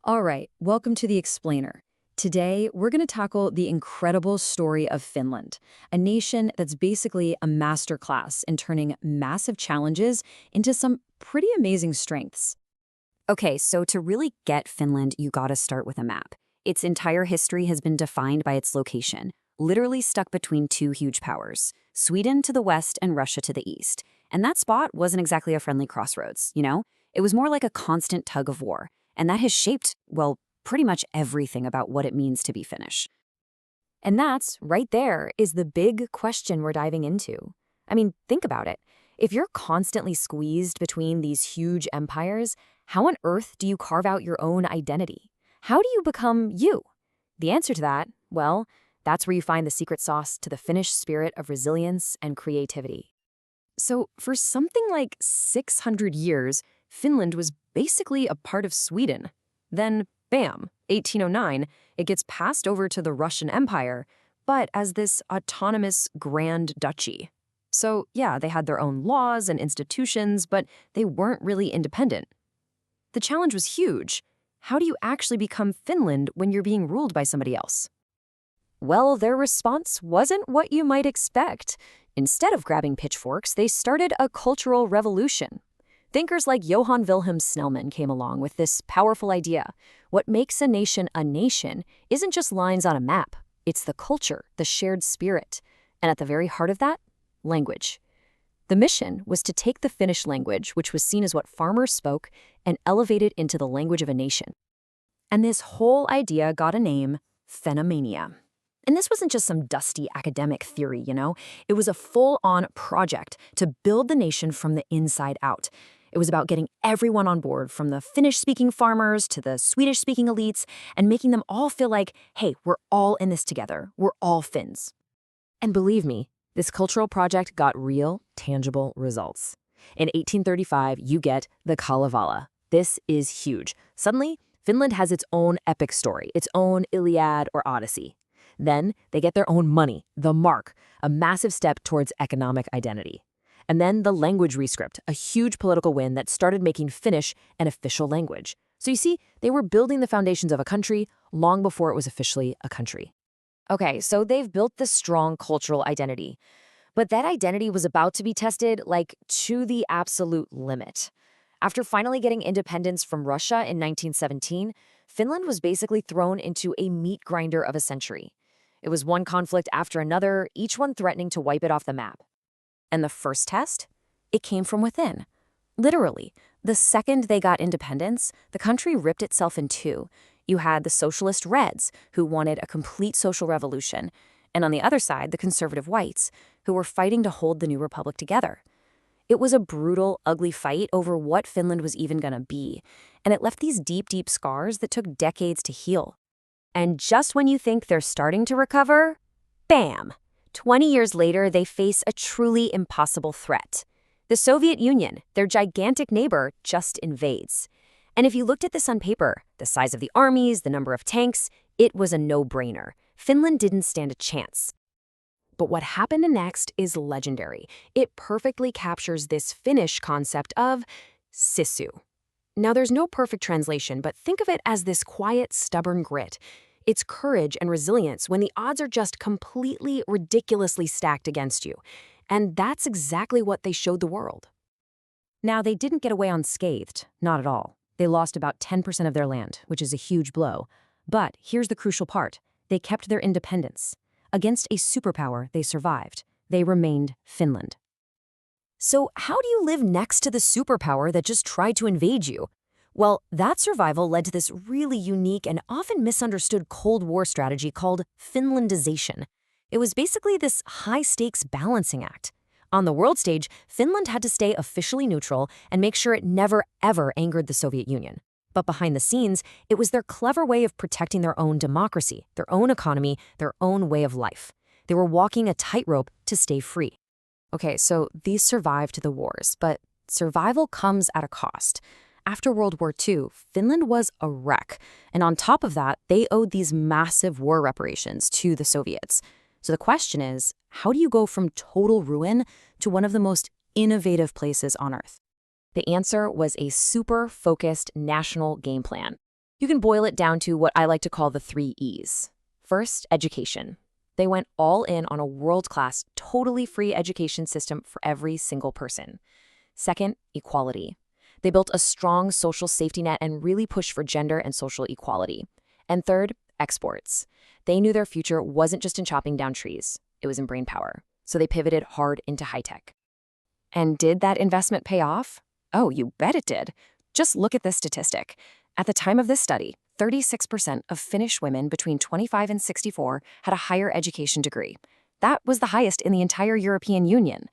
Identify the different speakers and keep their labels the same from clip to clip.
Speaker 1: All right, welcome to The Explainer. Today, we're going to tackle the incredible story of Finland, a nation that's basically a masterclass in turning massive challenges into some pretty amazing strengths.
Speaker 2: Okay, so to really get Finland, you gotta start with a map. Its entire history has been defined by its location, literally stuck between two huge powers, Sweden to the west and Russia to the east. And that spot wasn't exactly a friendly crossroads, you know? It was more like a constant tug of war. And that has shaped, well, pretty much everything about what it means to be Finnish. And that's, right there, is the big question we're diving into. I mean, think about it. If you're constantly squeezed between these huge empires, how on earth do you carve out your own identity? How do you become you? The answer to that, well, that's where you find the secret sauce to the Finnish spirit of resilience and creativity. So, for something like 600 years, Finland was basically a part of Sweden. Then, bam, 1809, it gets passed over to the Russian Empire, but as this autonomous Grand Duchy. So, yeah, they had their own laws and institutions, but they weren't really independent. The challenge was huge. How do you actually become Finland when you're being ruled by somebody else? Well, their response wasn't what you might expect. Instead of grabbing pitchforks, they started a cultural revolution. Thinkers like Johann Wilhelm Snellman came along with this powerful idea. What makes a nation isn't just lines on a map. It's the culture, the shared spirit. And at the very heart of that, language. The mission was to take the Finnish language, which was seen as what farmers spoke, and elevate it into the language of a nation. And this whole idea got a name, Phenomania. And this wasn't just some dusty academic theory, you know? It was a full-on project to build the nation from the inside out. It was about getting everyone on board, from the Finnish-speaking farmers to the Swedish-speaking elites, and making them all feel like, hey, we're all in this together. We're all Finns. And believe me, this cultural project got real, tangible results. In 1835, you get the Kalevala. This is huge. Suddenly, Finland has its own epic story, its own Iliad or Odyssey. Then they get their own money, the mark, a massive step towards economic identity. And then the language rescript, a huge political win that started making Finnish an official language. So you see, they were building the foundations of a country long before it was officially a country. Okay, so they've built this strong cultural identity. But that identity was about to be tested, like, to the absolute limit. After finally getting independence from Russia in 1917, Finland was basically thrown into a meat grinder of a century. It was one conflict after another, each one threatening to wipe it off the map. And the first test? It came from within. Literally, the second they got independence, the country ripped itself in two. You had the socialist Reds, who wanted a complete social revolution, and on the other side, the conservative Whites, who were fighting to hold the new republic together. It was a brutal, ugly fight over what Finland was even going to be, and it left these deep, deep scars that took decades to heal. And just when you think they're starting to recover, bam! 20 years later, they face a truly impossible threat. The Soviet Union, their gigantic neighbor, just invades. And if you looked at this on paper, the size of the armies, the number of tanks, it was a no-brainer. Finland didn't stand a chance. But what happened next is legendary. It perfectly captures this Finnish concept of sisu. Now, there's no perfect translation, but think of it as this quiet, stubborn grit. It's courage and resilience when the odds are just completely, ridiculously stacked against you. And that's exactly what they showed the world. Now, they didn't get away unscathed, not at all. They lost about 10% of their land, which is a huge blow. But here's the crucial part. They kept their independence. Against a superpower, they survived. They remained Finland. So how do you live next to the superpower that just tried to invade you? Well, that survival led to this really unique and often misunderstood Cold War strategy called Finlandization. It was basically this high-stakes balancing act. On the world stage, Finland had to stay officially neutral and make sure it never, ever angered the Soviet Union. But behind the scenes, it was their clever way of protecting their own democracy, their own economy, their own way of life. They were walking a tightrope to stay free. Okay, so these survived the wars, but survival comes at a cost. After World War II, Finland was a wreck, and on top of that, they owed these massive war reparations to the Soviets. So the question is, how do you go from total ruin to one of the most innovative places on Earth? The answer was a super focused national game plan. You can boil it down to what I like to call the 3 E's. First, education. They went all in on a world-class, totally free education system for every single person. Second, equality. They built a strong social safety net and really pushed for gender and social equality. And third, exports. They knew their future wasn't just in chopping down trees, it was in brainpower. So they pivoted hard into high-tech. And did that investment pay off? Oh, you bet it did. Just look at this statistic. At the time of this study, 36% of Finnish women between 25 and 64 had a higher education degree. That was the highest in the entire European Union.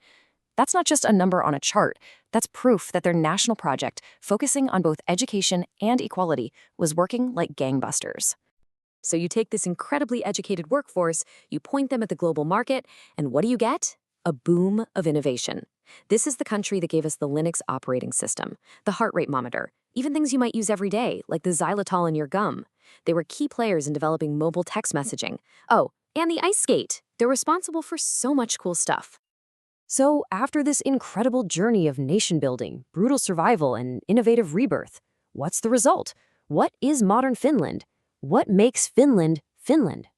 Speaker 2: That's not just a number on a chart. That's proof that their national project, focusing on both education and equality, was working like gangbusters. So you take this incredibly educated workforce, you point them at the global market, and what do you get? A boom of innovation. This is the country that gave us the Linux operating system, the heart rate monitor, even things you might use every day, like the xylitol in your gum. They were key players in developing mobile text messaging. Oh, and the ice skate. They're responsible for so much cool stuff. So after this incredible journey of nation building, brutal survival, and innovative rebirth, what's the result? What is modern Finland? What makes Finland, Finland?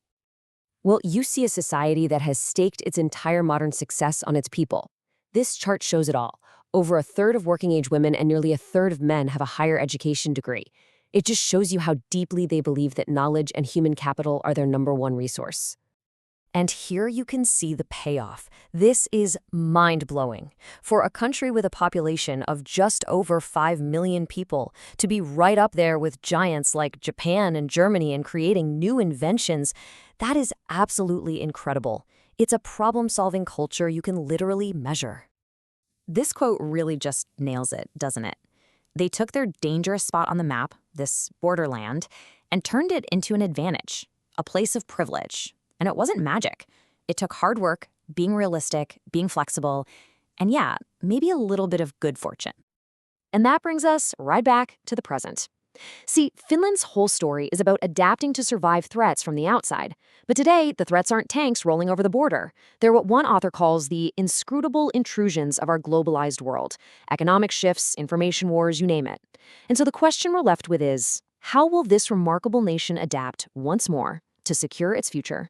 Speaker 2: Well, you see a society that has staked its entire modern success on its people. This chart shows it all. Over a third of working-age women and nearly a third of men have a higher education degree. It just shows you how deeply they believe that knowledge and human capital are their #1 resource. And here you can see the payoff. This is mind-blowing. For a country with a population of just over 5 million people to be right up there with giants like Japan and Germany and creating new inventions, that is absolutely incredible. It's a problem-solving culture you can literally measure. This quote really just nails it, doesn't it? They took their dangerous spot on the map, this borderland, and turned it into an advantage, a place of privilege. And it wasn't magic. It took hard work, being realistic, being flexible, and yeah, maybe a little bit of good fortune. And that brings us right back to the present. See, Finland's whole story is about adapting to survive threats from the outside. But today, the threats aren't tanks rolling over the border. They're what one author calls the inscrutable intrusions of our globalized world. Economic shifts, information wars, you name it. And so the question we're left with is, how will this remarkable nation adapt once more to secure its future?